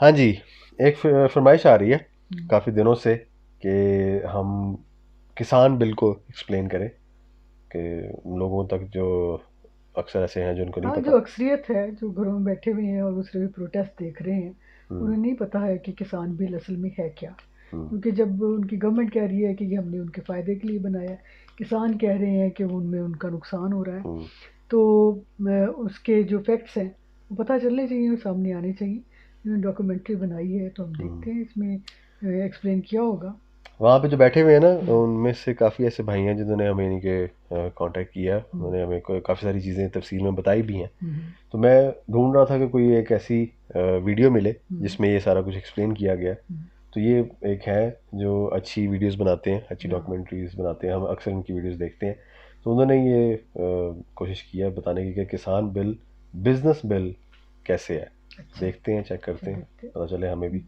हाँ जी, एक फरमाइश आ रही है काफ़ी दिनों से कि हम किसान बिल को एक्सप्लेन करें कि लोगों तक जो अक्सर ऐसे हैं जिनको नहीं हाँ, पता। जो अक्सरियत है, जो घरों में बैठे हुए हैं और दूसरे भी प्रोटेस्ट देख रहे हैं, हम्म। उन्हें नहीं पता है कि किसान बिल असल में है क्या। हम्म। क्योंकि जब उनकी गवर्नमेंट कह रही है कि ये हमने उनके फ़ायदे के लिए बनाया है, किसान कह रहे हैं कि उनमें उनका नुकसान हो रहा है, हम्म। तो उसके जो फैक्ट्स हैं, वो पता चलने चाहिए और सामने आने चाहिए। इन्होंने डॉक्यूमेंट्री बनाई है, तो हम हम्म। देखते हैं इसमें एक्सप्लेन किया होगा। वहाँ पे जो बैठे हुए हैं ना, हुँ, उनमें से काफ़ी ऐसे भाई हैं जिन्होंने हमें इन्हीं के कांटेक्ट किया है। हुँ, उन्होंने हमें काफ़ी सारी चीज़ें तफसील में बताई भी हैं। हुँ, हुँ, तो मैं ढूंढ रहा था कि कोई एक ऐसी वीडियो मिले हुँ, जिसमें ये सारा कुछ एक्सप्लेन किया गया है। हुँ, तो ये एक है जो अच्छी वीडियोस बनाते हैं, अच्छी हाँ, डॉक्यूमेंट्रीज बनाते हैं, हम अक्सर इनकी वीडियोस देखते हैं। तो उन्होंने ये कोशिश की है बताने की कि किसान बिल, बिजनेस बिल कैसे है। अच्छा, देखते हैं, चेक अच्छा करते हैं, देखते हैं। पता चले हमें भी। हुँ,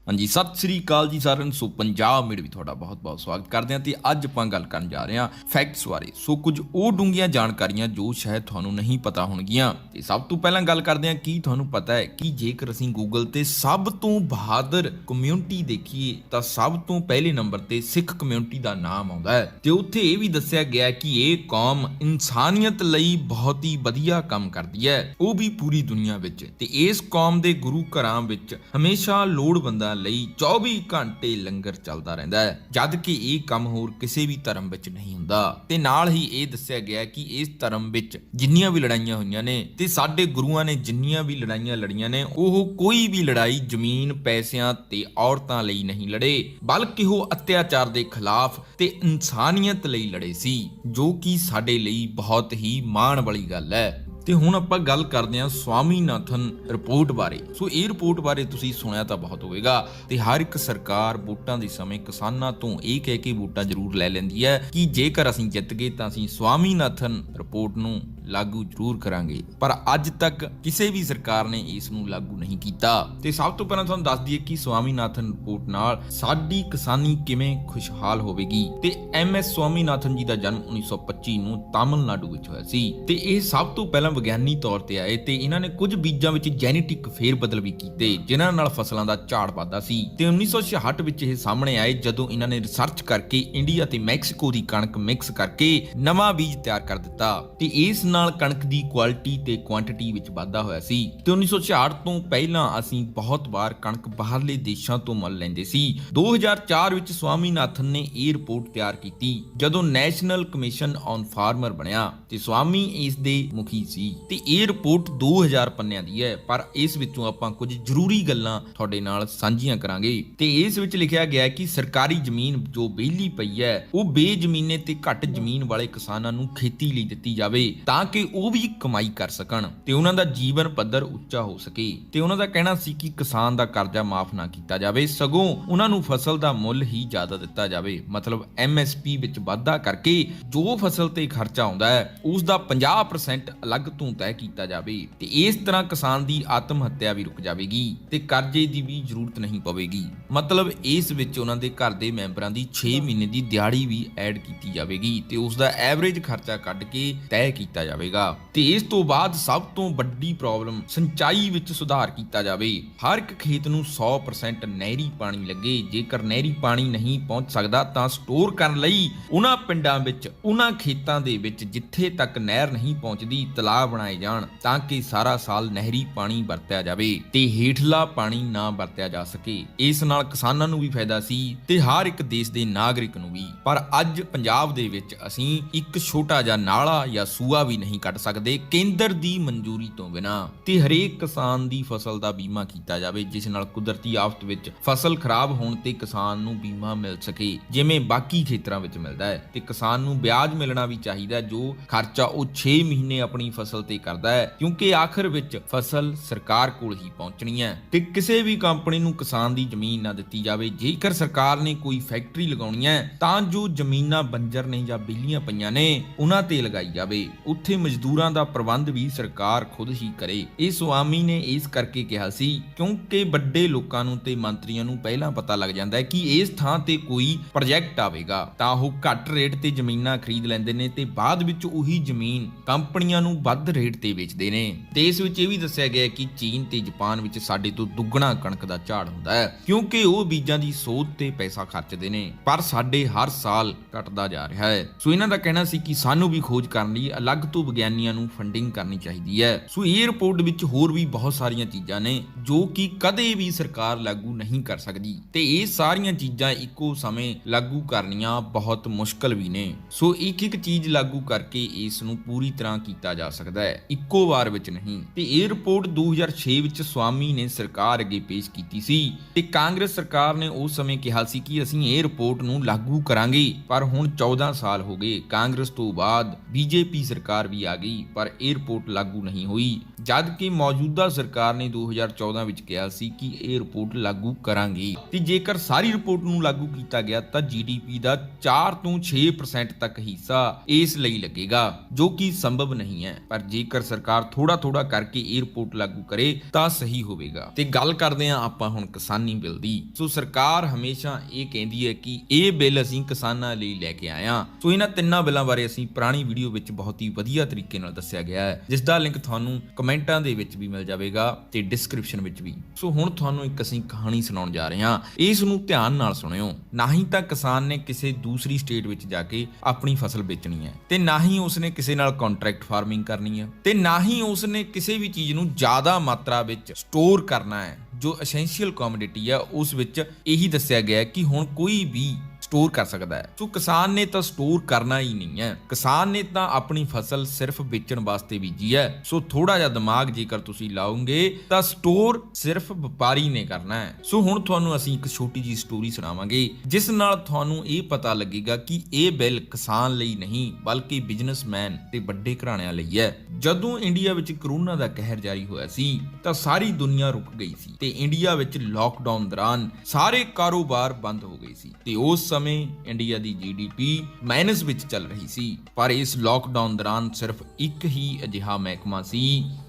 ਹਾਂਜੀ ਸਤਿ ਸ੍ਰੀ ਅਕਾਲ ਜੀ ਸਾਰਿਆਂ ਨੂੰ। ਸੋ ਪੰਜਾਬ ਮੇਡ ਵੀ ਤੁਹਾਡਾ ਬਹੁਤ-ਬਹੁਤ ਸਵਾਗਤ ਕਰਦੇ ਹਾਂ ਤੇ ਅੱਜ ਆਪਾਂ ਗੱਲ ਕਰਨ ਜਾ ਰਹੇ ਹਾਂ ਫੈਕਟਸ ਬਾਰੇ। ਸੋ ਕੁਝ ਉਹ ਡੂੰਘੀਆਂ ਜਾਣਕਾਰੀਆਂ ਜੋ ਸ਼ਾਇਦ ਤੁਹਾਨੂੰ ਨਹੀਂ ਪਤਾ ਹੋਣਗੀਆਂ। ਤੇ ਸਭ ਤੋਂ ਪਹਿਲਾਂ ਗੱਲ ਕਰਦੇ ਹਾਂ, ਕੀ ਤੁਹਾਨੂੰ ਪਤਾ ਹੈ ਕਿ ਜੇਕਰ ਅਸੀਂ ਗੂਗਲ ਤੇ ਸਭ ਤੋਂ ਬਹਾਦਰ ਕਮਿਊਨਿਟੀ ਦੇਖੀਏ ਤਾਂ ਸਭ ਤੋਂ ਪਹਿਲੇ ਨੰਬਰ ਤੇ ਸਿੱਖ ਕਮਿਊਨਿਟੀ ਦਾ ਨਾਮ ਆਉਂਦਾ ਹੈ ਤੇ ਉੱਥੇ ਇਹ ਵੀ ਦੱਸਿਆ ਗਿਆ ਕਿ ਇਹ ਕੌਮ ਇਨਸਾਨੀਅਤ ਲਈ ਬਹੁਤ ਹੀ ਵਧੀਆ ਕੰਮ ਕਰਦੀ ਹੈ, ਉਹ ਵੀ ਪੂਰੀ ਦੁਨੀਆ ਵਿੱਚ। ਤੇ ਇਸ ਕੌਮ ਦੇ ਗੁਰੂ ਘਰਾਂ ਵਿੱਚ ਹਮੇਸ਼ਾ ਲੋੜਵੰਦਾਂ ਲਈ 24 ਘੰਟੇ ਲੰਗਰ ਚੱਲਦਾ ਰਹਿੰਦਾ ਹੈ, ਜਦ ਕਿ ਇਹ ਕੰਮ ਹੋਰ ਕਿਸੇ ਵੀ ਧਰਮ ਵਿੱਚ ਨਹੀਂ ਹੁੰਦਾ। ਤੇ ਨਾਲ ਹੀ ਇਹ ਦੱਸਿਆ ਗਿਆ ਕਿ ਇਸ ਧਰਮ ਵਿੱਚ ਜਿੰਨੀਆਂ ਵੀ ਲੜਾਈਆਂ ਹੋਈਆਂ ਨੇ ਤੇ ਸਾਡੇ ਗੁਰੂਆਂ ਨੇ ਜਿੰਨੀਆਂ ਵੀ ਲੜਾਈਆਂ ਲੜੀਆਂ ਨੇ, ਉਹ ਕੋਈ ਵੀ ਲੜਾਈ ਜ਼ਮੀਨ, ਪੈਸਿਆਂ ਤੇ ਔਰਤਾਂ ਲਈ ਨਹੀਂ ਲੜੇ, ਬਲਕਿ ਉਹ ਅਤਿਆਚਾਰ ਦੇ ਖਿਲਾਫ ਤੇ ਇਨਸਾਨੀਅਤ ਲਈ ਲੜੇ ਸੀ, ਜੋ ਕਿ ਸਾਡੇ ਲਈ ਬਹੁਤ ਹੀ ਮਾਣ ਵਾਲੀ ਗੱਲ ਹੈ। ਤੇ ਹੁਣ ਆਪਾਂ ਗੱਲ ਕਰਦੇ ਹਾਂ ਸਵਾਮੀਨਾਥਨ ਰਿਪੋਰਟ ਬਾਰੇ। ਸੋ ਇਹ ਰਿਪੋਰਟ ਬਾਰੇ ਤੁਸੀਂ ਸੁਣਿਆ ਤਾਂ ਬਹੁਤ ਹੋਵੇਗਾ ਤੇ ਹਰ ਇੱਕ ਸਰਕਾਰ ਵੋਟਾਂ ਦੇ ਸਮੇਂ ਕਿਸਾਨਾਂ ਤੋਂ ਇਹ ਕਹਿ ਕੇ ਵੋਟਾਂ ਜ਼ਰੂਰ ਲੈ ਲੈਂਦੀ ਹੈ ਕਿ ਜੇਕਰ ਅਸੀਂ ਜਿੱਤ ਗਏ ਤਾਂ ਅਸੀਂ ਸਵਾਮੀਨਾਥਨ ਰਿਪੋਰਟ ਨੂੰ ਲਾਗੂ ਜ਼ਰੂਰ ਕਰਾਂਗੇ, ਪਰ ਅੱਜ ਤੱਕ ਕਿਸੇ ਵੀ ਸਰਕਾਰ ਨੇ ਇਸ ਨੂੰ ਲਾਗੂ ਨਹੀਂ ਕੀਤਾ। ਤੇ ਸਭ ਤੋਂ ਪਹਿਲਾਂ ਤੁਹਾਨੂੰ ਦੱਸ ਦਈਏ ਕਿ ਸਵਾਮੀਨਾਥਨ ਰਿਪੋਰਟ ਨਾਲ ਸਾਡੀ ਕਿਸਾਨੀ ਕਿਵੇਂ ਖੁਸ਼ਹਾਲ ਹੋਵੇਗੀ। ਤੇ MS ਸਵਾਮੀਨਾਥਨ ਜੀ ਦਾ ਜਨਮ 1925 ਨੂੰ ਤਾਮਿਲਨਾਡੂ ਵਿੱਚ ਹੋਇਆ ਸੀ ਤੇ ਇਹ ਸਭ ਤੋਂ ਪਹਿਲਾਂ ਵਿਗਿਆਨੀ ਤੌਰ ਤੇ ਆਏ ਤੇ ਇਹਨਾਂ ਨੇ ਕੁਝ ਬੀਜਾਂ ਵਿੱਚ ਜੈਨੇਟਿਕ ਫੇਰਬਦਲ ਵੀ ਕੀਤੇ ਜਿਨ੍ਹਾਂ ਨਾਲ ਫਸਲਾਂ ਦਾ ਝਾੜ ਵੱਧਦਾ ਸੀ। ਤੇ 1966 ਵਿੱਚ ਇਹ ਸਾਹਮਣੇ ਆਏ ਜਦੋਂ ਇਹਨਾਂ ਨੇ ਰਿਸਰਚ ਕਰਕੇ ਇੰਡੀਆ ਤੇ ਮੈਕਸੀਕੋ ਦੀ ਕਣਕ ਮਿਕਸ ਕਰਕੇ ਨਵਾਂ ਬੀਜ ਤਿਆਰ ਕਰ ਦਿੱਤਾ ਤੇ ਇਸ ਨਾਲ ਕਣਕ ਦੀ ਕੁਆਲਿਟੀ ਤੇ ਕੁਆਂਟੀਟੀ ਵਿੱਚ ਵਾਧਾ ਹੋਇਆ ਸੀ। ਤੇ 1966 ਤੋਂ ਪਹਿਲਾਂ ਅਸੀਂ ਬਹੁਤ ਵਾਰ ਕਣਕ ਬਾਹਰਲੇ ਦੇਸ਼ਾਂ ਤੋਂ ਮੁੱਲ ਲੈਂਦੇ ਸੀ। 2004 ਵਿੱਚ ਸਵਾਮੀਨਾਥਨ ਨੇ ਇਹ ਰਿਪੋਰਟ ਤਿਆਰ ਕੀਤੀ ਜਦੋਂ ਨੈਸ਼ਨਲ ਕਮਿਸ਼ਨ ਔਨ ਫਾਰਮਰ ਬਣਿਆ ਤੇ ਸਵਾਮੀ ਇਸ ਦੇ ਮੁਖੀ ਸੀ। ਤੇ ਇਹ ਰਿਪੋਰਟ 2000 ਪੰਨਿਆਂ ਦੀ ਹੈ, ਪਰ ਇਸ ਵਿੱਚੋਂ ਆਪਾਂ ਕੁਝ ਜ਼ਰੂਰੀ ਗੱਲਾਂ ਤੁਹਾਡੇ ਨਾਲ ਸਾਂਝੀਆਂ ਕਰਾਂਗੇ। ਤੇ ਇਸ ਵਿੱਚ ਲਿਖਿਆ ਗਿਆ ਕਿ ਸਰਕਾਰੀ ਜ਼ਮੀਨ ਜੋ ਵਿਹਲੀ ਪਈ ਹੈ ਉਹ ਬੇਜ਼ਮੀਨੇ ਤੇ ਘੱਟ ਜ਼ਮੀਨ ਵਾਲੇ ਕਿਸਾਨਾਂ ਨੂੰ ਖੇਤੀ ਲਈ ਦਿੱਤੀ ਜਾਵੇ ਤਾਂ ਕਿ ਉਹ ਵੀ ਕਮਾਈ ਕਰ ਸਕਣ ਤੇ ਉਹਨਾਂ ਦਾ ਜੀਵਨ ਪੱਧਰ ਉੱਚਾ ਹੋ ਸਕੇ। ਤੇ ਉਹਨਾਂ ਦਾ ਕਹਿਣਾ ਸੀ ਕਿ ਕਿਸਾਨ ਦਾ ਕਰਜ਼ਾ ਮਾਫ ਨਾ ਕੀਤਾ ਜਾਵੇ, ਸਗੋਂ ਉਹਨਾਂ ਨੂੰ ਫਸਲ ਦਾ ਮੁੱਲ ਹੀ ਜ਼ਿਆਦਾ ਦਿੱਤਾ ਜਾਵੇ, ਮਤਲਬ MSP ਵਿੱਚ ਵਾਧਾ ਕਰਕੇ ਜੋ ਫਸਲ ਤੇ ਖਰਚਾ ਆਉਂਦਾ ਹੈ ਉਸ ਦਾ 50% ਅਲੱਗ ਤੋਂ ਤੈਅ ਕੀਤਾ ਜਾਵੇ। ਤੇ ਇਸ ਤਰ੍ਹਾਂ ਕਿਸਾਨ ਦੀ ਆਤਮ ਹੱਤਿਆ ਵੀ ਰੁਕ ਜਾਵੇਗੀ ਤੇ ਕਰਜ਼ੇ ਦੀ ਵੀ ਜ਼ਰੂਰਤ ਨਹੀਂ ਪਵੇਗੀ। ਮਤਲਬ ਇਸ ਵਿੱਚ ਉਹਨਾਂ ਦੇ ਘਰ ਦੇ ਮੈਂਬਰਾਂ ਦੀ 6 ਮਹੀਨੇ ਦੀ ਦਿਹਾੜੀ ਵੀ ਐਡ ਕੀਤੀ ਜਾਵੇਗੀ ਤੇ ਉਸ ਦਾ ਐਵਰੇਜ ਖਰਚਾ ਕੱਢ ਕੇ ਤੈਅ ਕੀਤਾ ਜਾਵੇਗਾ। ਤੇ ਇਸ ਤੋਂ ਬਾਅਦ ਸਭ ਤੋਂ ਵੱਡੀ ਪ੍ਰੋਬਲਮ ਸਿੰਚਾਈ ਵਿੱਚ ਸੁਧਾਰ ਕੀਤਾ ਜਾਵੇ। ਹਰ ਇੱਕ ਖੇਤ ਨੂੰ 100% ਨਹਿਰੀ ਪਾਣੀ ਲੱਗੇ। ਜੇਕਰ ਨਹਿਰੀ ਪਾਣੀ ਨਹੀਂ ਪਹੁੰਚ ਸਕਦਾ ਤਾਂ ਸਟੋਰ ਕਰਨ ਲਈ ਉਹਨਾਂ ਪਿੰਡਾਂ ਵਿੱਚ, ਉਹਨਾਂ ਖੇਤਾਂ ਦੇ ਵਿੱਚ ਜਿੱਥੇ ਤੱਕ ਨਹਿਰ ਨਹੀਂ ਪਹੁੰਚਦੀ, ਤਲਾਅ ਬਣਾਏ ਜਾਣ ਤਾਂ ਕਿ ਸਾਰਾ ਸਾਲ ਨਹਿਰੀ ਪਾਣੀ ਵਰਤਿਆ ਜਾਵੇ ਤੇ ਹੇਠਲਾ ਪਾਣੀ ਨਾ ਵਰਤਿਆ ਜਾ ਸਕੇ। ਇਸ ਨਾਲ ਕਿਸਾਨਾਂ ਨੂੰ ਵੀ ਫਾਇਦਾ ਸੀ ਤੇ ਹਰ ਇੱਕ ਦੇਸ਼ ਦੇ ਨਾਗਰਿਕ ਨੂੰ ਵੀ। ਪਰ ਅੱਜ ਪੰਜਾਬ ਦੇ ਵਿੱਚ ਅਸੀਂ ਇੱਕ ਛੋਟਾ ਜਿਹਾ ਨਾਲਾ ਜਾਂ ਸੂਆ ਵੀ ਨਹੀਂ ਕੱਢ ਸਕਦੇ ਕੇਂਦਰ ਦੀ ਮਨਜ਼ੂਰੀ ਤੋਂ ਬਿਨਾਂ। ਤੇ ਹਰੇਕ ਕਿਸਾਨ ਦੀ ਫਸਲ ਦਾ ਬੀਮਾ ਕੀਤਾ ਜਾਵੇ ਜਿਸ ਨਾਲ ਕੁਦਰਤੀ ਆਫਤ ਵਿੱਚ ਫਸਲ ਖਰਾਬ ਹੋਣ ਤੇ ਕਿਸਾਨ ਨੂੰ ਬੀਮਾ ਮਿਲ ਸਕੇ ਜਿਵੇਂ ਬਾਕੀ ਖੇਤਰਾਂ ਵਿੱਚ ਮਿਲਦਾ ਹੈ। ਤੇ ਕਿਸਾਨ ਨੂੰ ਵਿਆਜ ਮਿਲਣਾ ਵੀ ਚਾਹੀਦਾ ਜੋ ਖਰਚਾ ਉਹ 6 ਮਹੀਨੇ ਆਪਣੀ ਫਸਲ ਤੇ ਕਰਦਾ ਹੈ, ਕਿਉਂਕਿ ਆਖਰ ਵਿੱਚ ਫਸਲ ਸਰਕਾਰ ਕੋਲ ਹੀ ਪਹੁੰਚਣੀ ਹੈ। ਤੇ ਕਿਸੇ ਵੀ ਕੰਪਨੀ ਨੂੰ ਕਿਸਾਨ ਦੀ ਜ਼ਮੀਨ ਨਾ ਦਿੱਤੀ ਜਾਵੇ। ਜੇਕਰ ਸਰਕਾਰ ਨੇ ਕੋਈ ਫੈਕਟਰੀ ਲਗਾਉਣੀ ਹੈ ਤਾਂ ਜੋ ਜ਼ਮੀਨਾਂ ਬੰਜਰ ਨੇ ਜਾਂ ਵਿਹਲੀਆਂ ਪਈਆਂ ਨੇ ਉਹਨਾਂ ਤੇ ਲਗਾਈ ਜਾਵੇ, ਉੱਥੇ ਉੱਥੇ ਮਜ਼ਦੂਰਾਂ ਦਾ ਪ੍ਰਬੰਧ ਵੀ ਸਰਕਾਰ ਖੁਦ ਹੀ ਕਰੇ। ਇਹ ਸਵਾਮੀ ਨੇ ਇਸ ਕਰਕੇ ਕਿਹਾ ਸੀ ਕਿਉਂਕਿ ਵੱਡੇ ਲੋਕਾਂ ਨੂੰ ਤੇ ਮੰਤਰੀਆਂ ਨੂੰ ਪਹਿਲਾਂ ਪਤਾ ਲੱਗ ਜਾਂਦਾ ਹੈ ਕਿ ਇਸ ਥਾਂ ਤੇ ਕੋਈ ਪ੍ਰੋਜੈਕਟ ਆਵੇਗਾ ਤਾਂ ਉਹ ਘੱਟ ਰੇਟ ਤੇ ਜ਼ਮੀਨਾਂ ਖਰੀਦ ਲੈਂਦੇ ਨੇ ਤੇ ਬਾਅਦ ਵਿੱਚ ਉਹੀ ਜ਼ਮੀਨ ਕੰਪਨੀਆਂ ਨੂੰ ਵੱਧ ਰੇਟ ਤੇ ਵੇਚਦੇ ਨੇ। ਤੇ ਇਸ ਵਿੱਚ ਇਹ ਵੀ ਦੱਸਿਆ ਗਿਆ ਕਿ ਚੀਨ ਤੇ ਜਾਪਾਨ ਵਿੱਚ ਸਾਡੇ ਤੋਂ ਦੁੱਗਣਾ ਕਣਕ ਦਾ ਝਾੜ ਹੁੰਦਾ ਹੈ ਕਿਉਂਕਿ ਉਹ ਬੀਜਾਂ ਦੀ ਸੋਧ ਤੇ ਪੈਸਾ ਖਰਚਦੇ ਨੇ, ਪਰ ਸਾਡੇ ਹਰ ਸਾਲ ਘਟਦਾ ਜਾ ਰਿਹਾ ਹੈ। ਸੋ ਇਹਨਾਂ ਦਾ ਕਹਿਣਾ ਸੀ ਕਿ ਸਾਨੂੰ ਵੀ ਖੋਜ ਕਰਨ ਲਈ ਅਲੱਗ ਤੋਂ ਵਿਗਿਆਨੀਆਂ ਨੂੰ ਫੰਡਿੰਗ ਕਰਨੀ ਚਾਹੀਦੀ ਹੈ। ਸੋ ਇਹ ਰਿਪੋਰਟ ਵਿੱਚ ਹੋਰ ਵੀ ਬਹੁਤ ਸਾਰੀਆਂ ਚੀਜ਼ਾਂ ਨੇ ਜੋ ਕਿ ਕਦੇ ਵੀ ਸਰਕਾਰ ਲਾਗੂ ਨਹੀਂ ਕਰ ਸਕਦੀ ਤੇ ਇਹ ਸਾਰੀਆਂ ਚੀਜ਼ਾਂ ਇੱਕੋ ਸਮੇਂ ਲਾਗੂ ਕਰਨੀਆਂ ਬਹੁਤ ਮੁਸ਼ਕਲ ਵੀ ਨੇ। ਸੋ ਇੱਕ ਇੱਕ ਚੀਜ਼ ਲਾਗੂ ਕਰਕੇ ਇਸ ਨੂੰ ਪੂਰੀ ਤਰ੍ਹਾਂ ਕੀਤਾ ਜਾ ਸਕਦਾ ਹੈ, ਇੱਕੋ ਵਾਰ ਵਿੱਚ ਨਹੀਂ। ਤੇ ਇਹ ਰਿਪੋਰਟ 2006 ਵਿੱਚ ਸਵਾਮੀ ਨੇ ਸਰਕਾਰ ਅੱਗੇ ਪੇਸ਼ ਕੀਤੀ ਸੀ ਤੇ ਕਾਂਗਰਸ ਸਰਕਾਰ ਨੇ ਉਸ ਸਮੇਂ ਕਿਹਾ ਸੀ ਕਿ ਅਸੀਂ ਇਹ ਰਿਪੋਰਟ ਨੂੰ ਲਾਗੂ ਕਰਾਂਗੇ, ਪਰ ਹੁਣ 14 ਸਾਲ ਹੋ ਗਏ। ਕਾਂਗਰਸ ਤੋਂ ਬਾਅਦ ਬੀਜੇਪੀ ਸਰਕਾਰ ਵੀ ਆ ਗਈ ਪਰ ਇਹ ਰਿਪੋਰਟ ਲਾਗੂ ਨਹੀਂ ਹੋਈ, ਜਦ ਕਿ ਮੌਜੂਦਾ ਸਰਕਾਰ ਨੇ 2014 ਵਿੱਚ ਕਿਹਾ ਸੀ ਕਿ ਇਹ ਰਿਪੋਰਟ ਲਾਗੂ ਕਰਾਂਗੇ। ਤੇ ਜੇਕਰ ਸਾਰੀ ਰਿਪੋਰਟ ਨੂੰ ਲਾਗੂ ਕੀਤਾ ਗਿਆ ਤਾਂ ਜੀਡੀਪੀ ਦਾ 4 ਤੋਂ 6% ਤੱਕ ਹਿੱਸਾ ਇਸ ਲਈ ਲੱਗੇਗਾ, ਜੋ ਕਿ ਸੰਭਵ ਨਹੀਂ ਹੈ। ਪਰ ਜੇਕਰ ਸਰਕਾਰ ਥੋੜਾ ਥੋੜਾ ਕਰਕੇ ਇਹ ਰਿਪੋਰਟ ਲਾਗੂ ਕਰੇ ਤਾਂ ਸਹੀ ਹੋਵੇਗਾ। ਤੇ ਗੱਲ ਕਰਦੇ ਹਾਂ ਆਪਾਂ ਹੁਣ ਕਿਸਾਨੀ ਬਿੱਲ ਦੀ। ਸੋ ਸਰਕਾਰ ਹਮੇਸ਼ਾ ਇਹ ਕਹਿੰਦੀ ਹੈ ਕਿ ਇਹ ਬਿੱਲ ਅਸੀਂ ਕਿਸਾਨਾਂ ਲਈ ਲੈ ਕੇ ਆਏ ਹਾਂ। ਸੋ ਇਹਨਾਂ ਤਿੰਨਾਂ ਬਿੱਲਾਂ ਬਾਰੇ ਅਸੀਂ ਪੁਰਾਣੀ ਵੀਡੀਓ ਵਿੱਚ ਬਹੁਤ ਹੀ ਵਧੀਆ ਤਰੀਕੇ ਨਾਲ ਦੱਸਿਆ ਗਿਆ ਹੈ, ਜਿਸ ਦਾ ਲਿੰਕ ਤੁਹਾਨੂੰ ਕਮੈਂਟਾਂ ਦੇ ਵਿੱਚ ਵੀ ਮਿਲ ਜਾਵੇਗਾ ਤੇ ਡਿਸਕ੍ਰਿਪਸ਼ਨ ਵਿੱਚ ਵੀ। ਸੋ ਹੁਣ ਤੁਹਾਨੂੰ ਇੱਕ ਅਸੀਂ ਕਹਾਣੀ ਸੁਣਾਉਣ ਜਾ ਰਹੇ ਹਾਂ, ਇਸ ਨੂੰ ਧਿਆਨ ਨਾਲ ਸੁਣਿਓ। ਨਾ ਹੀ ਤਾਂ ਕਿਸਾਨ ਨੇ ਕਿਸੇ ਦੂਸਰੀ ਸਟੇਟ ਵਿੱਚ ਜਾ ਕੇ ਆਪਣੀ ਫਸਲ ਵੇਚਣੀ ਹੈ ਤੇ ਨਾ ਹੀ ਉਸਨੇ ਕਿਸੇ ਨਾਲ ਕੰਟਰੈਕਟ ਫਾਰਮਿੰਗ ਕਰਨੀ ਹੈ ਤੇ ਨਾ ਹੀ ਉਸਨੇ ਕਿਸੇ ਵੀ ਚੀਜ਼ ਨੂੰ ਜ਼ਿਆਦਾ ਮਾਤਰਾ ਵਿੱਚ ਸਟੋਰ ਕਰਨਾ ਹੈ। ਜੋ ਐਸੈਂਸ਼ੀਅਲ ਕਮੋਡਿਟੀ ਹੈ ਉਸ ਵਿੱਚ ਇਹੀ ਦੱਸਿਆ ਗਿਆ ਕਿ ਹੁਣ ਕੋਈ ਵੀ ਸਟੋਰ ਕਰ ਸਕਦਾ ਹੈ। ਸੋ ਕਿਸਾਨ ਨੇ ਤਾਂ ਸਟੋਰ ਕਰਨਾ ਹੀ ਨਹੀਂ ਹੈ, ਕਿਸਾਨ ਨੇ ਤਾਂ ਆਪਣੀ ਫਸਲ ਸਿਰਫ ਵੇਚਣ ਵਾਸਤੇ ਬੀਜੀ ਹੈ। ਸੋ ਥੋੜਾ ਜਿਹਾ ਦਿਮਾਗ ਜੇਕਰ ਤੁਸੀਂ ਲਾਓਗੇ ਤਾਂ ਸਟੋਰ ਸਿਰਫ ਵਪਾਰੀ ਨੇ ਕਰਨਾ ਹੈ। ਸੋ ਹੁਣ ਤੁਹਾਨੂੰ ਅਸੀਂ ਇੱਕ ਛੋਟੀ ਜਿਹੀ ਸਟੋਰੀ ਸੁਣਾਵਾਂਗੇ ਜਿਸ ਨਾਲ ਤੁਹਾਨੂੰ ਇਹ ਪਤਾ ਲੱਗੇਗਾ ਕਿ ਇਹ ਬਿੱਲ ਕਿਸਾਨ ਲਈ ਨਹੀਂ ਬਲਕਿ ਬਿਜ਼ਨਸਮੈਨ ਤੇ ਵੱਡੇ ਘਰਾਣਿਆਂ ਲਈ ਹੈ। ਜਦੋਂ ਇੰਡੀਆ ਵਿੱਚ ਕਰੋਨਾ ਦਾ ਕਹਿਰ ਜਾਰੀ ਹੋਇਆ ਸੀ ਤਾਂ ਸਾਰੀ ਦੁਨੀਆ ਰੁਕ ਗਈ ਸੀ ਤੇ ਇੰਡੀਆ ਵਿੱਚ ਲਾਕਡਾਊਨ ਦੌਰਾਨ ਸਾਰੇ ਕਾਰੋਬਾਰ ਬੰਦ ਹੋ ਗਏ ਸੀ ਤੇ ਉਸ ਸਮੇਂ ਇੰਡੀਆ ਦੀ ਜੀਡੀਪੀ ਮਾਈਨਸ ਵਿੱਚ ਚੱਲ ਰਹੀ ਸੀ। ਪਰ ਇਸ ਲਾਕਡਾਊਨ ਦੌਰਾਨ ਸਿਰਫ ਇੱਕ ਹੀ ਅਜਿਹਾ ਮਹਿਕਮਾ ਸੀ,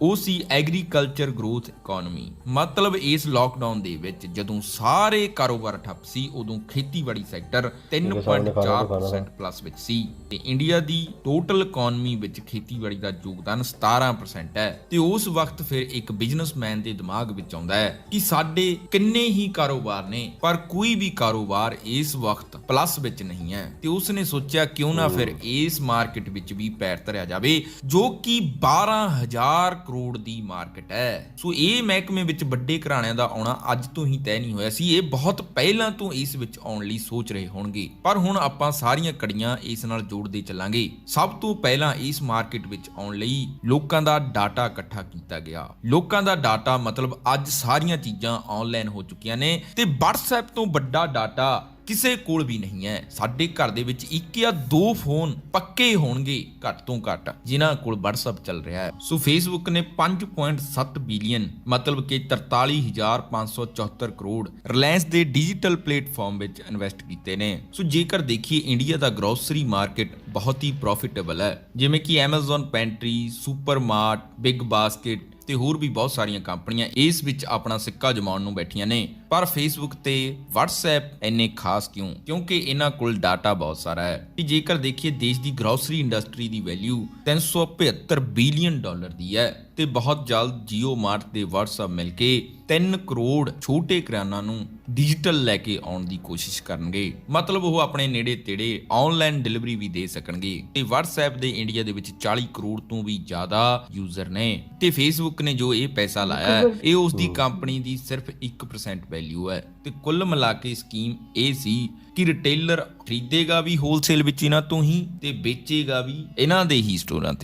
ਉਹ ਸੀ ਐਗਰੀਕਲਚਰ ਗਰੋਥ ਇਕਨੋਮੀ। ਮਤਲਬ ਇਸ ਲਾਕਡਾਊਨ ਦੇ ਵਿੱਚ ਜਦੋਂ ਸਾਰੇ ਕਾਰੋਬਾਰ ਠੱਪ ਸੀ ਉਦੋਂ ਖੇਤੀਬਾੜੀ ਸੈਕਟਰ 3.4% ਪਲੱਸ ਵਿੱਚ ਸੀ ਤੇ ਇੰਡੀਆ ਦੀ ਟੋਟਲ ਇਕਨੋਮੀ ਵਿੱਚ ਖੇਤੀਬਾੜੀ ਦਾ ਯੋਗਦਾਨ 17% ਹੈ। ਤੇ ਉਸ ਵਕਤ ਫਿਰ ਇੱਕ ਬਿਜ਼ਨਸਮੈਨ ਦੇ ਦਿਮਾਗ ਵਿੱਚ ਆਉਂਦਾ ਹੈ ਕਿ ਸਾਡੇ ਕਿੰਨੇ ਹੀ ਕਾਰੋਬਾਰ ਨੇ ਪਰ ਕੋਈ ਵੀ ਕਾਰੋਬਾਰ ਇਸ ਵਕਤ ਪਲੱਸ ਵਿੱਚ ਨਹੀਂ ਹੈ। ਤੇ ਉਸਨੇ ਸੋਚਿਆ ਕਿਉਂ ਨਾ ਫਿਰ ਇਸ ਮਾਰਕੀਟ ਵਿੱਚ ਵੀ ਪੈਰ ਧਰਿਆ ਜਾਵੇ ਜੋ ਕਿ 12,000 ਕਰੋੜ ਦੀ ਮਾਰਕੀਟ ਹੈ। ਸੋ ਇਹ ਮਹਿਕਮੇ ਵਿੱਚ ਵੱਡੇ ਘਰਾਣਿਆਂ ਦਾ ਆਉਣਾ ਅੱਜ ਤੋਂ ਹੀ ਤੈਅ ਨਹੀਂ ਹੋਇਆ ਸੀ, ਇਹ ਬਹੁਤ ਪਹਿਲਾਂ ਤੋਂ ਇਸ ਵਿੱਚ ਆਉਣ ਲਈ ਸੋਚ ਰਹੇ ਹੋਣਗੇ। ਪਰ ਹੁਣ ਆਪਾਂ ਸਾਰੀਆਂ ਕੜੀਆਂ ਇਸ ਨਾਲ ਜੋੜਦੇ ਚੱਲਾਂਗੇ। ਸਭ ਤੋਂ ਪਹਿਲਾਂ ਇਸ ਮਾਰਕੀਟ ਵਿੱਚ ਆਉਣ ਲਈ ਲੋਕਾਂ ਦਾ ਡਾਟਾ ਇਕੱਠਾ ਕੀਤਾ ਗਿਆ। ਲੋਕਾਂ ਦਾ ਡਾਟਾ ਮਤਲਬ ਅੱਜ ਸਾਰੀਆਂ ਚੀਜ਼ਾਂ ਆਨਲਾਈਨ ਹੋ ਚੁੱਕੀਆਂ ਨੇ ਤੇ WhatsApp ਤੋਂ ਵੱਡਾ ਡਾਟਾ ਕਿਸੇ ਕੋਲ ਵੀ ਨਹੀਂ ਹੈ। ਸਾਡੇ ਘਰ ਦੇ ਵਿੱਚ 1 ਜਾਂ 2 ਫੋਨ ਪੱਕੇ ਹੋਣਗੇ ਘੱਟ ਤੋਂ ਘੱਟ ਜਿਨ੍ਹਾਂ ਕੋਲ WhatsApp ਚੱਲ ਰਿਹਾ ਹੈ। ਸੋ Facebook ਨੇ 5.7 ਬਿਲੀਅਨ ਮਤਲਬ ਕਿ 43,574 ਕਰੋੜ ਰਿਲਾਇੰਸ ਦੇ ਡਿਜੀਟਲ ਪਲੇਟਫਾਰਮ ਵਿੱਚ ਇਨਵੈਸਟ ਕੀਤੇ ਨੇ। ਸੋ ਜੇਕਰ ਦੇਖੀਏ ਇੰਡੀਆ ਦਾ ਗਰੋਸਰੀ ਮਾਰਕੀਟ ਬਹੁਤ ਹੀ ਪ੍ਰੋਫਿਟੇਬਲ ਹੈ, ਜਿਵੇਂ ਕਿ Amazon ਪੈਂਟਰੀ, ਸੁਪਰਮਾਰਟ, ਬਿਗ ਬਾਸਕਟ ਤੇ ਹੋਰ ਵੀ ਬਹੁਤ ਸਾਰੀਆਂ ਕੰਪਨੀਆਂ ਇਸ ਵਿੱਚ ਆਪਣਾ ਸਿੱਕਾ ਜਮਾਉਣ ਨੂੰ ਬੈਠੀਆਂ ਨੇ। ਪਰ Facebook ਤੇ WhatsApp ਇੰਨੇ ਖਾਸ ਕਿਉਂ? ਕਿਉਂਕਿ ਇਹਨਾਂ ਕੋਲ ਡਾਟਾ ਬਹੁਤ ਸਾਰਾ ਹੈ। ਤੇ ਜੇਕਰ ਦੇਖੀਏ ਦੇਸ਼ ਦੀ ਗਰੋਸਰੀ ਇੰਡਸਟਰੀ ਦੀ ਵੈਲਿਊ 375 ਬਿਲੀਅਨ ਡਾਲਰ ਦੀ ਹੈ ਤੇ ਬਹੁਤ ਜਲਦ ਜੀਓ ਮਾਰਟ ਤੇ WhatsApp ਮਿਲ ਕੇ 3 ਕਰੋੜ ਛੋਟੇ ਕਿਰਾਨਾ ਨੂੰ ਡਿਜੀਟਲ ਲੈ ਕੇ ਆਉਣ ਦੀ ਕੋਸ਼ਿਸ਼ ਕਰਨਗੇ। ਮਤਲਬ ਉਹ ਆਪਣੇ ਨੇੜੇ ਤੇੜੇ ਆਨਲਾਈਨ ਡਿਲੀਵਰੀ ਵੀ ਦੇ ਸਕਣਗੇ। ਤੇ WhatsApp ਦੇ ਇੰਡੀਆ ਦੇ ਵਿੱਚ 40 ਕਰੋੜ ਤੋਂ ਵੀ ਜ਼ਿਆਦਾ ਯੂਜ਼ਰ ਨੇ ਤੇ Facebook ਨੇ ਜੋ ਇਹ ਪੈਸਾ ਲਾਇਆ ਇਹ ਉਸ ਦੀ ਕੰਪਨੀ ਦੀ ਸਿਰਫ 1% ਵੈਲਿਊ ਹੈ। ਤੇ ਕੁੱਲ ਮਿਲਾ ਕੇ ਸਕੀਮ ਇਹ ਸੀ ਕਿ ਰਿਟੇਲਰ ਖਰੀਦੇਗਾ ਵੀ ਹੋਲਸੇਲ ਵਿੱਚ ਇਹਨਾਂ ਤੋਂ ਹੀ ਤੇ ਵੇਚੇਗਾ ਵੀ ਇਹਨਾਂ ਦੇ ਹੀ ਸਟੋਰਾਂ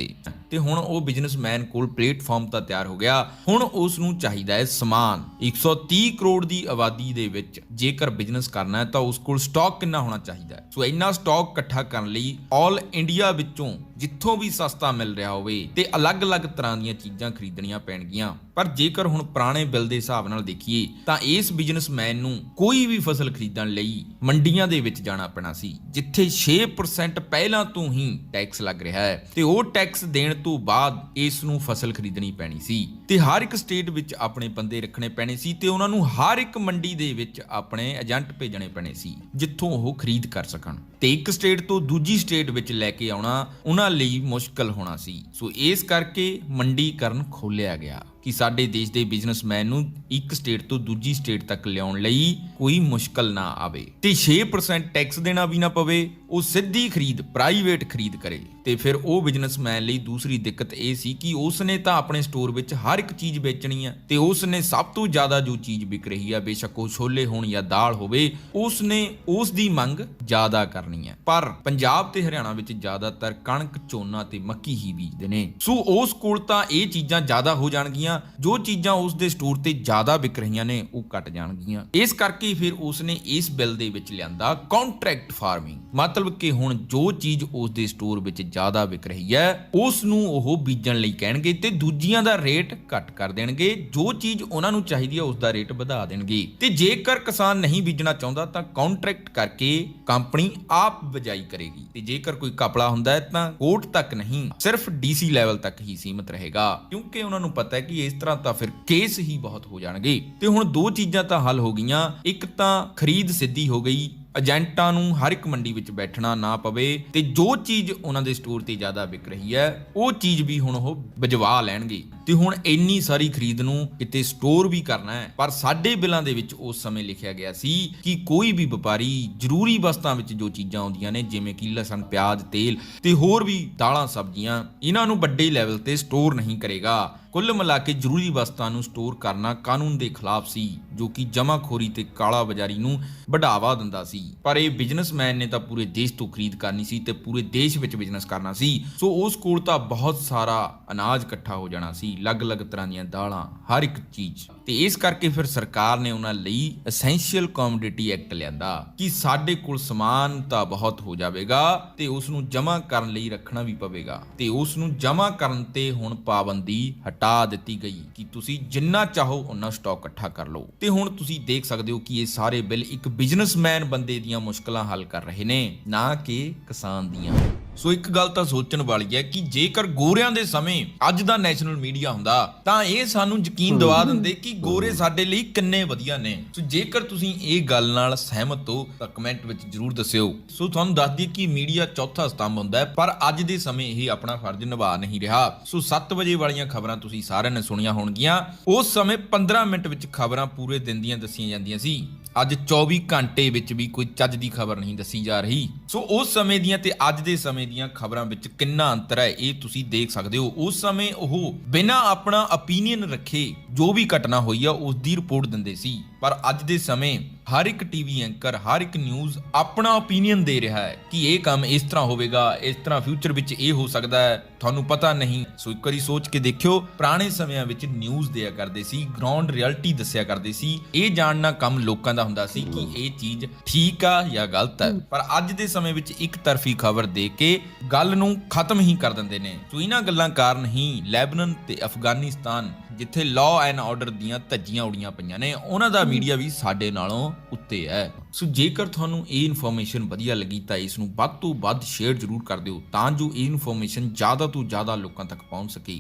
ਤੇ ਹੁਣ ਉਹ ਬਿਜ਼ਨਸਮੈਨ ਕੋਲ ਪਲੇਟਫਾਰਮ ਤਾਂ ਤਿਆਰ ਹੋ ਗਿਆ, ਹੁਣ ਉਸ ਨੂੰ ਚਾਹੀਦਾ ਹੈ ਸਮਾਨ। 130 ਕਰੋੜ ਦੀ ਆਬਾਦੀ ਦੇ ਵਿੱਚ ਜੇਕਰ ਬਿਜ਼ਨਸ ਕਰਨਾ ਹੈ ਤਾਂ ਉਸ ਕੋਲ ਸਟਾਕ ਕਿੰਨਾ ਹੋਣਾ ਚਾਹੀਦਾ ਹੈ। ਸੋ ਇੰਨਾ ਸਟਾਕ ਇਕੱਠਾ ਕਰਨ ਲਈ ਆਲ ਇੰਡੀਆ ਵਿੱਚੋਂ ਜਿੱਥੋਂ ਵੀ ਸਸਤਾ ਮਿਲ ਰਿਹਾ ਹੋਵੇ ਤੇ ਅਲੱਗ-ਅਲੱਗ ਤਰ੍ਹਾਂ ਦੀਆਂ ਚੀਜ਼ਾਂ ਖਰੀਦਣੀਆਂ ਪੈਣਗੀਆਂ। ਪਰ ਜੇਕਰ ਹੁਣ ਪੁਰਾਣੇ ਬਿੱਲ ਦੇ ਹਿਸਾਬ ਨਾਲ ਦੇਖੀਏ ਤਾਂ ਇਸ ਬਿਜ਼ਨਸਮੈਨ ਨੂੰ ਕੋਈ ਵੀ ਫਸਲ ਖਰੀਦਣ ਲਈ ਮੰਡੀਆਂ ਦੇ ਵਿੱਚ ਜਾਣਾ ਪੈਣਾ ਕਰਨਾ ਸੀ, ਜਿੱਥੇ 6% ਪਹਿਲਾਂ ਤੋਂ ਹੀ ਟੈਕਸ ਲੱਗ ਰਿਹਾ ਹੈ ਤੇ ਉਹ ਟੈਕਸ ਦੇਣ ਤੋਂ ਬਾਅਦ ਇਸ ਨੂੰ ਫਸਲ ਖਰੀਦਣੀ ਪੈਣੀ ਸੀ ਤੇ ਹਰ ਇੱਕ ਸਟੇਟ ਵਿੱਚ ਆਪਣੇ ਬੰਦੇ ਰੱਖਣੇ ਪੈਣੇ ਸੀ ਤੇ ਉਹਨਾਂ ਨੂੰ ਹਰ ਇੱਕ ਮੰਡੀ ਦੇ ਵਿੱਚ ਆਪਣੇ ਏਜੰਟ ਭੇਜਣੇ ਪੈਣੇ ਸੀ ਜਿੱਥੋਂ ਉਹ ਖਰੀਦ ਕਰ ਸਕਣ ਤੇ ਇੱਕ ਸਟੇਟ ਤੋਂ ਦੂਜੀ ਸਟੇਟ ਵਿੱਚ ਲੈ ਕੇ ਆਉਣਾ ਉਹਨਾਂ ਲਈ ਮੁਸ਼ਕਲ ਹੋਣਾ ਸੀ। ਸੋ ਇਸ ਕਰਕੇ ਮੰਡੀਕਰਨ ਖੋਲ੍ਹਿਆ ਗਿਆ ਕਿ ਸਾਡੇ ਦੇਸ਼ ਦੇ ਬਿਜ਼ਨਸਮੈਨ ਨੂੰ ਇੱਕ ਸਟੇਟ ਤੋਂ ਦੂਜੀ ਸਟੇਟ ਤੱਕ ਲਿਆਉਣ ਲਈ ਕੋਈ ਮੁਸ਼ਕਲ ਨਾ ਆਵੇ ਤੇ 6% ਟੈਕਸ ਦੇਣਾ ਵੀ ਨਾ ਪਵੇ, ਉਹ ਸਿੱਧੀ ਖਰੀਦ ਪ੍ਰਾਈਵੇਟ ਖਰੀਦ ਕਰੇ। ਤੇ ਫਿਰ ਉਹ ਬਿਜ਼ਨਸਮੈਨ ਲਈ ਦੂਸਰੀ ਦਿੱਕਤ ਇਹ ਸੀ ਕਿ ਉਸ ਨੇ ਤਾਂ ਆਪਣੇ ਸਟੋਰ ਵਿੱਚ ਹਰ ਇੱਕ ਚੀਜ਼ ਵੇਚਣੀ ਆ ਤੇ ਉਸ ਨੇ ਸਭ ਤੋਂ ਜ਼ਿਆਦਾ ਜੋ ਚੀਜ਼ ਵਿਕ ਰਹੀ ਆ, ਬੇਸ਼ੱਕ ਉਹ ਛੋਲੇ ਹੋਣ ਜਾਂ ਦਾਲ ਹੋਵੇ, ਉਸ ਨੇ ਉਸ ਦੀ ਮੰਗ ਜ਼ਿਆਦਾ ਕਰਨੀ ਹੈ। ਪਰ ਪੰਜਾਬ ਤੇ ਹਰਿਆਣਾ ਵਿੱਚ ਜ਼ਿਆਦਾਤਰ ਕਣਕ, ਝੋਨਾ ਤੇ ਮੱਕੀ ਹੀ ਬੀਜਦੇ ਨੇ, ਸੋ ਉਸ ਕੋਲ ਤਾਂ ਇਹ ਚੀਜ਼ਾਂ ਜ਼ਿਆਦਾ ਹੋ ਜਾਣਗੀਆਂ, ਜੋ ਚੀਜ਼ਾਂ ਉਸ ਦੇ ਸਟੋਰ ਤੇ ਜ਼ਿਆਦਾ ਵਿਕ ਰਹੀਆਂ ਨੇ ਉਹ ਘਟ ਜਾਣਗੀਆਂ। ਇਸ ਕਰਕੇ ਫਿਰ ਉਸ ਨੇ ਇਸ ਬਿੱਲ ਦੇ ਵਿੱਚ ਲਿਆਂਦਾ ਕੰਟਰੈਕਟ ਫਾਰਮਿੰਗ, ਮਤਲਬ ਕਿ ਹੁਣ ਜੋ ਚੀਜ਼ ਉਸ ਦੇ ਸਟੋਰ ਵਿੱਚ ਜ਼ਿਆਦਾ ਵਿਕ ਰਹੀ ਹੈ ਉਸ ਨੂੰ ਉਹ ਬੀਜਣ ਲਈ ਕਹਿਣਗੇ ਤੇ ਦੂਜੀਆਂ ਦਾ ਰੇਟ ਘੱਟ ਕਰ ਦੇਣਗੇ, ਜੋ ਚੀਜ਼ ਉਹਨਾਂ ਨੂੰ ਚਾਹੀਦੀ ਹੈ ਉਸ ਦਾ ਰੇਟ ਵਧਾ ਦੇਣਗੇ। ਤੇ ਜੇਕਰ ਕਿਸਾਨ ਨਹੀਂ ਬੀਜਣਾ ਚਾਹੁੰਦਾ ਤਾਂ ਕੰਟਰੈਕਟ ਕਰਕੇ ਕੰਪਨੀ ਆਪ ਬਿਜਾਈ ਕਰੇਗੀ ਤੇ ਜੇਕਰ ਕੋਈ ਘਪਲਾ ਹੁੰਦਾ ਹੈ ਤਾਂ ਕੋਰਟ ਤੱਕ ਨਹੀਂ, ਸਿਰਫ ਡੀਸੀ ਲੈਵਲ ਤੱਕ ਹੀ ਸੀਮਿਤ ਰਹੇਗਾ, ਕਿਉਂਕਿ ਉਹਨਾਂ ਨੂੰ ਪਤਾ ਹੈ ਕਿ ਇਸ ਤਰ੍ਹਾਂ ਤਾਂ ਫਿਰ ਕੇਸ ਹੀ ਬਹੁਤ ਹੋ ਜਾਣਗੇ। ਤੇ ਹੁਣ ਦੋ ਚੀਜ਼ਾਂ ਤਾਂ ਹੱਲ ਹੋ ਗਈਆਂ, ਇੱਕ ਤਾਂ ਖਰੀਦ ਸਿੱਧੀ ਹੋ ਗਈ, ਏਜੰਟਾਂ ਨੂੰ ਹਰ ਇੱਕ ਮੰਡੀ ਵਿੱਚ ਬੈਠਣਾ ਨਾ ਪਵੇ ਤੇ ਜੋ ਚੀਜ਼ ਉਹਨਾਂ ਦੇ ਸਟੋਰ ਤੇ ਜ਼ਿਆਦਾ ਵਿਕ ਰਹੀ ਹੈ ਉਹ ਚੀਜ਼ ਵੀ ਹੁਣ ਉਹ ਭਿਜਵਾ ਲੈਣਗੇ ਤੇ ਹੁਣ ਇੰਨੀ ਸਾਰੀ ਖਰੀਦ ਨੂੰ ਕਿਤੇ ਸਟੋਰ ਵੀ ਕਰਨਾ ਹੈ। ਪਰ ਸਾਡੇ ਬਿੱਲਾਂ ਦੇ ਵਿੱਚ ਉਸ ਸਮੇਂ ਲਿਖਿਆ ਗਿਆ ਸੀ ਕਿ ਕੋਈ ਵੀ ਵਪਾਰੀ ਜ਼ਰੂਰੀ ਵਸਤਾਂ ਵਿੱਚ ਜੋ ਚੀਜ਼ਾਂ ਆਉਂਦੀਆਂ ਨੇ ਜਿਵੇਂ ਕਿ ਲਸਣ, ਪਿਆਜ਼, ਤੇਲ ਤੇ ਹੋਰ ਵੀ ਦਾਲਾਂ, ਸਬਜ਼ੀਆਂ, ਇਹਨਾਂ ਨੂੰ ਵੱਡੇ ਲੈਵਲ ਤੇ ਸਟੋਰ ਨਹੀਂ ਕਰੇਗਾ। ਕੁੱਲ ਮਿਲਾ ਕੇ ਜ਼ਰੂਰੀ ਵਸਤਾਂ ਨੂੰ ਸਟੋਰ ਕਰਨਾ ਕਾਨੂੰਨ ਦੇ ਖਿਲਾਫ ਸੀ, ਜੋ ਕਿ ਜਮਾਖੋਰੀ ਤੇ ਕਾਲਾ ਬਾਜ਼ਾਰੀ ਨੂੰ ਵਧਾਵਾ ਦਿੰਦਾ ਸੀ। ਪਰ ਇਹ ਬਿਜ਼ਨਸਮੈਨ ਨੇ ਤਾਂ ਪੂਰੇ ਦੇਸ਼ ਤੋਂ ਖਰੀਦ ਕਰਨੀ ਸੀ ਤੇ ਪੂਰੇ ਦੇਸ਼ ਵਿੱਚ ਬਿਜ਼ਨਸ ਕਰਨਾ ਸੀ, ਸੋ ਉਸ ਕੋਲ ਤਾਂ ਬਹੁਤ ਸਾਰਾ ਅਨਾਜ ਇਕੱਠਾ ਹੋ ਜਾਣਾ ਸੀ, ਅਲੱਗ-ਅਲੱਗ ਤਰ੍ਹਾਂ ਦੀਆਂ ਦਾਲਾਂ, ਹਰ ਇੱਕ ਚੀਜ਼। ਤੇ ਇਸ ਕਰਕੇ ਫਿਰ ਸਰਕਾਰ ਨੇ ਉਹਨਾਂ ਲਈ ਐਸੈਂਸ਼ੀਅਲ ਕਮੋਡਿਟੀ ਐਕਟ ਲਿਆਂਦਾ ਕਿ ਸਾਡੇ ਕੋਲ ਸਮਾਨ ਤਾਂ ਬਹੁਤ ਹੋ ਜਾਵੇਗਾ ਤੇ ਉਸ ਨੂੰ ਜਮ੍ਹਾਂ ਕਰਨ ਲਈ ਰੱਖਣਾ ਵੀ ਪਵੇਗਾ ਤੇ ਉਸ ਨੂੰ ਜਮ੍ਹਾਂ ਕਰਨ ਤੇ ਹੁਣ ਪਾਬੰਦੀ ਹਟਾ ਦਿੱਤੀ ਗਈ ਕਿ ਤੁਸੀਂ ਜਿੰਨਾ ਚਾਹੋ ਉਨਾ ਸਟਾਕ ਇਕੱਠਾ ਕਰ ਲਓ। ਤੇ ਹੁਣ ਤੁਸੀਂ ਦੇਖ ਸਕਦੇ ਹੋ ਕਿ ਇਹ ਸਾਰੇ ਬਿੱਲ ਇੱਕ ਬਿਜ਼ਨਸਮੈਨ ਬੰਦੇ ਦੀਆਂ ਮੁਸ਼ਕਲਾਂ ਹੱਲ ਕਰ ਰਹੇ ਨੇ, ਨਾ ਕਿ ਕਿਸਾਨ ਦੀਆਂ। ਸੋ ਇੱਕ ਗੱਲ ਤਾਂ ਸੋਚਣ ਵਾਲੀ ਹੈ ਕਿ ਜੇਕਰ ਗੋਰਿਆਂ ਦੇ ਸਮੇਂ ਅੱਜ ਦਾ ਨੈਸ਼ਨਲ ਮੀਡੀਆ ਹੁੰਦਾ ਤਾਂ ਇਹ ਸਾਨੂੰ ਯਕੀਨ ਦਿਵਾ ਦਿੰਦੇ ਕਿ ਗੋਰੇ ਸਾਡੇ ਲਈ ਕਿੰਨੇ ਵਧੀਆ ਨੇ। ਸੋ ਜੇਕਰ ਤੁਸੀਂ ਇਹ ਗੱਲ ਨਾਲ ਸਹਿਮਤ ਹੋ ਤਾਂ ਕਮੈਂਟ ਵਿੱਚ ਜ਼ਰੂਰ ਦੱਸਿਓ। ਸੋ ਤੁਹਾਨੂੰ ਦੱਸ ਦਈਏ ਕਿ ਮੀਡੀਆ ਚੌਥਾ ਸਤੰਭ ਹੁੰਦਾ ਹੈ, ਪਰ ਅੱਜ ਦੇ ਸਮੇਂ ਇਹ ਆਪਣਾ ਫਰਜ਼ ਨਿਭਾ ਨਹੀਂ ਰਿਹਾ। ਸੋ 7 ਵਜੇ ਵਾਲੀਆਂ ਖਬਰਾਂ ਤੁਸੀਂ ਸਾਰਿਆਂ ਨੇ ਸੁਣੀਆਂ ਹੋਣਗੀਆਂ। ਉਸ ਸਮੇਂ 15 ਮਿੰਟ ਵਿੱਚ ਖਬਰਾਂ ਪੂਰੇ ਦਿਨ ਦੀਆਂ ਦੱਸੀਆਂ ਜਾਂਦੀਆਂ ਸੀ, ਅੱਜ 24 ਘੰਟੇ ਵਿੱਚ ਵੀ ਕੋਈ ਚੱਜ ਦੀ ਖਬਰ ਨਹੀਂ ਦੱਸੀ ਜਾ ਰਹੀ। ਸੋ ਉਸ ਸਮੇਂ ਦੀਆਂ ਤੇ ਅੱਜ ਦੇ ਸਮੇਂ ਦੀਆਂ ਖਬਰਾਂ ਵਿੱਚ ਕਿੰਨਾ ਅੰਤਰ ਹੈ ਇਹ ਤੁਸੀਂ ਦੇਖ ਸਕਦੇ ਹੋ। ਉਸ ਸਮੇਂ ਉਹ ਬਿਨਾਂ ਆਪਣਾ ਓਪੀਨੀਅਨ ਰੱਖੇ ਜੋ ਵੀ ਘਟਨਾ ਹੋਈ ਆ ਉਸ ਦੀ ਰਿਪੋਰਟ ਦਿੰਦੇ ਸੀ, ਪਰ ਅੱਜ ਦੇ ਸਮੇਂ ਹਰ ਇੱਕ ਟੀਵੀ ਐਂਕਰ, ਹਰ ਇੱਕ ਨਿਊਜ਼ ਆਪਣਾ ਓਪੀਨੀਅਨ ਦੇ ਰਿਹਾ ਹੈ ਕਿ ਇਹ ਕੰਮ ਇਸ ਤਰ੍ਹਾਂ ਹੋਵੇਗਾ, ਇਸ ਤਰ੍ਹਾਂ ਫਿਊਚਰ ਵਿੱਚ ਇਹ ਹੋ ਸਕਦਾ ਹੈ, ਤੁਹਾਨੂੰ ਪਤਾ ਨਹੀਂ। ਸੋ ਇੱਕ ਵਾਰੀ ਸੋਚ ਕੇ ਦੇਖਿਓ, ਪੁਰਾਣੇ ਸਮਿਆਂ ਵਿੱਚ ਨਿਊਜ਼ ਦਿਆ ਕਰਦੇ ਸੀ, ਗਰਾਊਂਡ ਰਿਐਲਿਟੀ ਦੱਸਿਆ ਕਰਦੇ ਸੀ, ਇਹ ਜਾਣਨਾ ਕੰਮ ਲੋਕਾਂ ਦਾ ਹੁੰਦਾ ਸੀ ਕਿ ਇਹ ਚੀਜ਼ ਠੀਕ ਆ ਜਾਂ ਗਲਤ ਹੈ। ਪਰ ਅੱਜ ਦੇ ਸਮੇਂ ਵਿੱਚ ਇੱਕ ਤਰਫੀ ਖਬਰ ਦੇ ਕੇ ਗੱਲ ਨੂੰ ਖਤਮ ਹੀ ਕਰ ਦਿੰਦੇ ਨੇ। ਸੋ ਇਹਨਾਂ ਗੱਲਾਂ ਕਾਰਨ ਹੀ ਲੈਬਨਾਨ ਤੇ ਅਫਗਾਨਿਸਤਾਨ, ਜਿੱਥੇ ਲਾਅ ਐਂਡ ਆਰਡਰ ਦੀਆਂ ਧੱਜੀਆਂ ਉੜੀਆਂ ਪਈਆਂ ਨੇ, ਉਹਨਾਂ ਦਾ ਮੀਡੀਆ ਵੀ ਸਾਡੇ ਨਾਲੋਂ ਉੱਤੇ ਹੈ। ਸੋ ਜੇਕਰ ਤੁਹਾਨੂੰ ਇਹ ਇਨਫੋਰਮੇਸ਼ਨ ਵਧੀਆ ਲੱਗੀ ਤਾਂ ਇਸ ਨੂੰ ਵੱਧ ਤੋਂ ਵੱਧ ਸ਼ੇਅਰ ਜ਼ਰੂਰ ਕਰ ਦਿਓ ਤਾਂ ਜੋ ਇਹ ਇਨਫੋਰਮੇਸ਼ਨ ਜ਼ਿਆਦਾ ਤੋਂ ਜ਼ਿਆਦਾ ਲੋਕਾਂ तक पहुंच सके।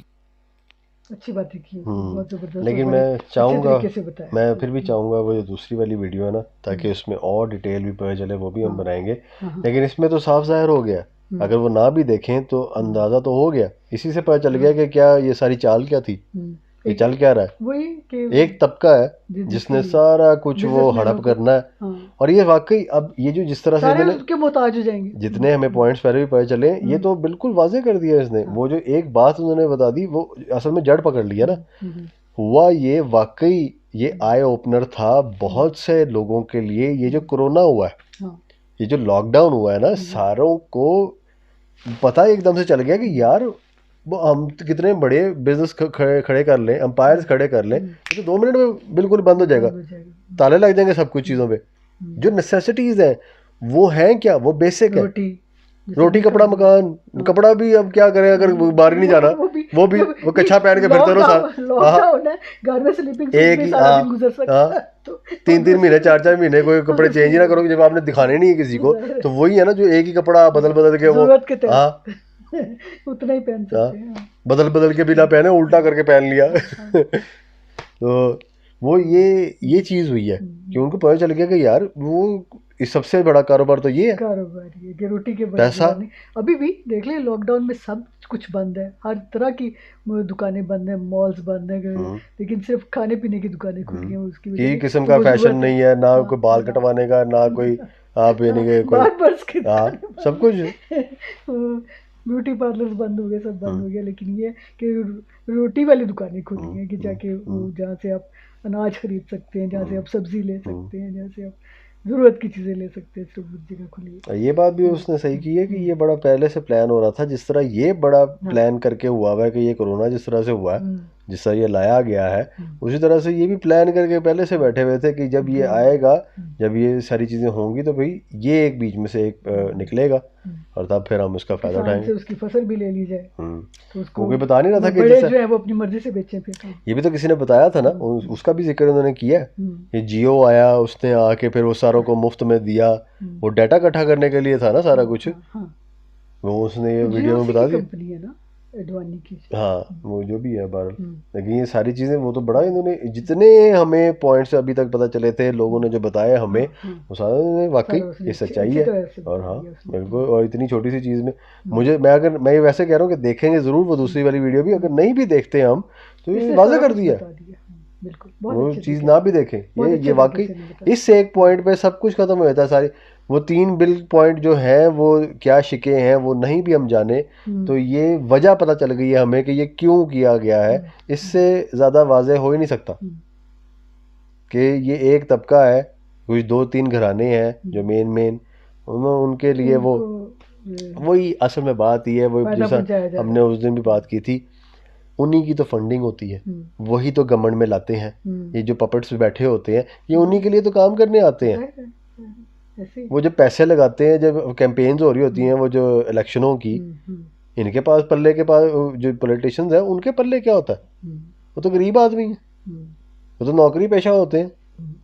अच्छी बात है, बहुत जबरदस्त। लेकिन मैं चाहूँगा, मैं फिर भी चाहूँगा वो जो दूसरी वाली वीडियो है ना, ताकि उसमें और डिटेल भी पता चले, वो भी हम बनाएंगे। लेकिन इसमें तो साफ जाहिर हो गया, अगर वो ना भी देखें तो अंदाज़ा तो हो गया, इसी से पता चल गया कि क्या ये सारी चाल क्या थी, ये चल क्या रहा है। वही कि एक तबका है जिसने सारा कुछ वो हड़प करना है। और ये वाकई अब ये जो जिस तरह से उसके मोहताज हो जाएंगे, जितने हमें पॉइंट्स पहले भी पता चले, ये तो बिल्कुल वाजे कर दिया इसने। वो जो एक बात उन्होंने बता दी वो असल में जड़ पकड़ लिया ना। हुआ ये वाकई ये आई ओपनर था बहुत से लोगों के लिए। ये जो कोरोना हुआ है, ये जो लॉकडाउन हुआ है ना, सारों को पता एकदम से चल गया कि यार वो हम कितने बड़े बिजनेस खड़े कर लें, एम्पायर्स खड़े कर लें, तो 2 मिनट में बिल्कुल बंद हो जाएगा, ताले लग जाएंगे सब कुछ चीज़ों पे। जो नेसेसिटीज़ हैं वो हैं क्या, वो बेसिक है, रोटी, कपड़ा, मकान। कपड़ा भी अब क्या करें अगर बाहर नहीं जाना, वो भी वो भी वो कच्छा पहन के फिरते रहो हाँ लॉकडाउन है, घर में स्लीपिंग एक में ही सारा दिन गुजर सकता है। तो 3 महीने 4 महीने कोई कपड़े चेंज ही ना करोगे जब आपने दिखाने नहीं है किसी को, तो वही है ना जो एक ही कपड़ा बदल बदल के वो जरूरत के तहत हाँ उतना ही पहन सकते हैं। बदल बदल के भी ना पहने, उल्टा करके पहन लिया। तो वो ये चीज हुई है कि उनको पता चल गया कि यार वो इस सबसे बड़ा कारोबार तो ये है, कारोबार ये कि रोटी के पैसा। बगैर नहीं। अभी भी देख ले लॉकडाउन में सब कुछ बंद है, हर तरह की दुकानें बंद है, मॉल्स बंद है, लेकिन सिर्फ खाने पीने की दुकानें खुली हैं। उसकी वजह कि से किस्म तो का वो फैशन जरूरत नहीं है, ना हाँ, कोई बाल कटवाने का, ना कोई आप यानी कि कोई बार्बर्स की हाँ सब कुछ ब्यूटी पार्लर बंद हो गए, सब बंद हो गया। लेकिन ये कि रोटी वाली दुकानें खुली हैं कि जाके जहाँ से आप अनाज खरीद सकते हैं, जहाँ से आप सब्जी ले सकते हैं, जहाँ से आप जरूरत की चीजें ले सकते हैं, सिर्फ उस जगह खुली है। ये बात भी उसने सही की है कि ये बड़ा पहले से प्लान हो रहा था। जिस तरह ये बड़ा प्लान करके हुआ है कि ये कोरोना जिस तरह से हुआ है, जिस तरह ये लाया गया है, उसी तरह से ये भी प्लान करके पहले से बैठे हुए थे कि जब ये आएगा, जब ये सारी चीजें होंगी तो भाई ये एक बीच में से एक निकलेगा और तब फिर हम उसका फायदा किसान से उठाएंगे। उसकी फसल भी ले ली जाए तो उसको कोई बता नहीं रहा था कि बड़े जैसे जो है वो अपनी मर्जी से बेचें फिर। ये भी तो किसी ने बताया था ना, उसका भी जिक्र उन्होंने किया है। ये जियो आया, उसने आके फिर वो सारों को मुफ्त में दिया, वो डाटा इकट्ठा करने के लिए था ना सारा कुछ, वो उसने ये वीडियो में बता दिया। कंपनी है ना एडवानी की। हाँ वो जो भी है बहरहाल, लेकिन ये सारी चीजें वो तो बड़ा इन्होंने जितने हमें पॉइंट्स अभी तक पता चले थे, लोगों ने जो बताया हमें, वो सारा इन्होंने वाकई ये सच्चाई है। और हाँ बिल्कुल, और इतनी छोटी सी चीज में मुझे मैं वैसे कह रहा हूँ कि देखेंगे जरूर वो दूसरी वाली वीडियो भी, अगर नहीं भी देखते हम तो ये वाज़ेह कर दिया, वो चीज ना भी देखें। ये वाकई इस एक पॉइंट पे सब कुछ खत्म हो जाता है। सारी वो 3 बिल पॉइंट जो है वो क्या शिके हैं वो नहीं भी हम जाने तो ये वजह पता चल गई है हमें कि ये क्यों किया गया है। इससे ज़्यादा वाज़ेह हो ही नहीं सकता कि ये एक तबका है, कुछ 2-3 घराने हैं जो मेन उनके लिए वो वही असल में बात ही है। वो जैसा हमने उस दिन भी बात की थी, उन्हीं की तो फंडिंग होती है, वही तो गवर्नमेंट में लाते हैं। ये जो पपेट्स बैठे होते हैं ये उन्हीं के लिए तो काम करने आते हैं। वो जो पैसे लगाते हैं, जब कैंपेन्स हो रही होती हैं, वो जो इलेक्शनों की, इनके पास पल्ले के पास जो पॉलिटिशियंस हैं उनके पल्ले क्या होता है? वो तो गरीब आदमी हैं, वो तो नौकरी पेशा होते हैं,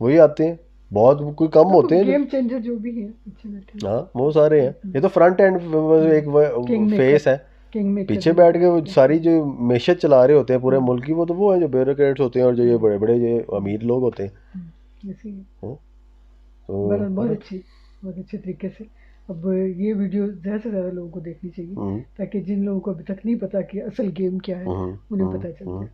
वही आते हैं। बहुत कोई कम होते हैं गेम चेंजर जो भी हैं। हाँ वो सारे हैं। ये तो फ्रंट एंड एक फेस है, पीछे बैठ के वो सारी जो मेशत चला रहे होते हैं पूरे मुल्क की, वो है जो ब्यूरोक्रेट्स होते हैं और जो ये बड़े बड़े जो अमीर लोग होते हैं। तो बहुत अच्छे तरीके से अब ये वीडियो ज़्यादा से ज़्यादा लोगों को देखनी चाहिए ताकि जिन लोगों को अभी तक नहीं पता कि असल गेम क्या है उन्हें पता चल जाए।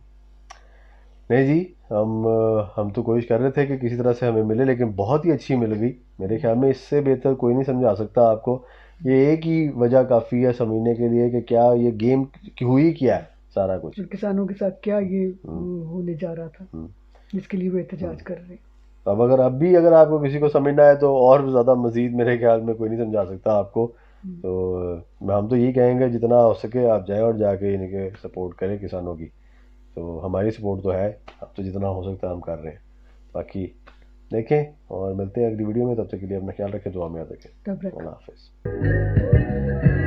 नहीं जी, हम तो कोशिश कर रहे थे कि किसी तरह से हमें मिले, लेकिन बहुत ही अच्छी मिल गई। मेरे ख्याल में इससे बेहतर कोई नहीं समझा सकता आपको। ये एक ही वजह काफ़ी है समझने के लिए कि क्या ये गेम हुई क्या है, सारा कुछ किसानों के साथ क्या ये होने जा रहा था जिसके लिए वो एहतजाज कर रहे हैं। अब अगर आपको किसी को समझना है तो और ज़्यादा मज़ीद मेरे ख्याल में कोई नहीं समझा सकता आपको। तो हम तो यही कहेंगे जितना हो सके आप जाएं और जाके इनके सपोर्ट करें किसानों की। तो हमारी सपोर्ट तो है, अब तो जितना हो सकता है हम कर रहे हैं। बाकी देखें और मिलते हैं अगली वीडियो में। तब तक के लिए अपना ख्याल रखें, दुआ में याद रखें। अल्लाह हाफ़िज़।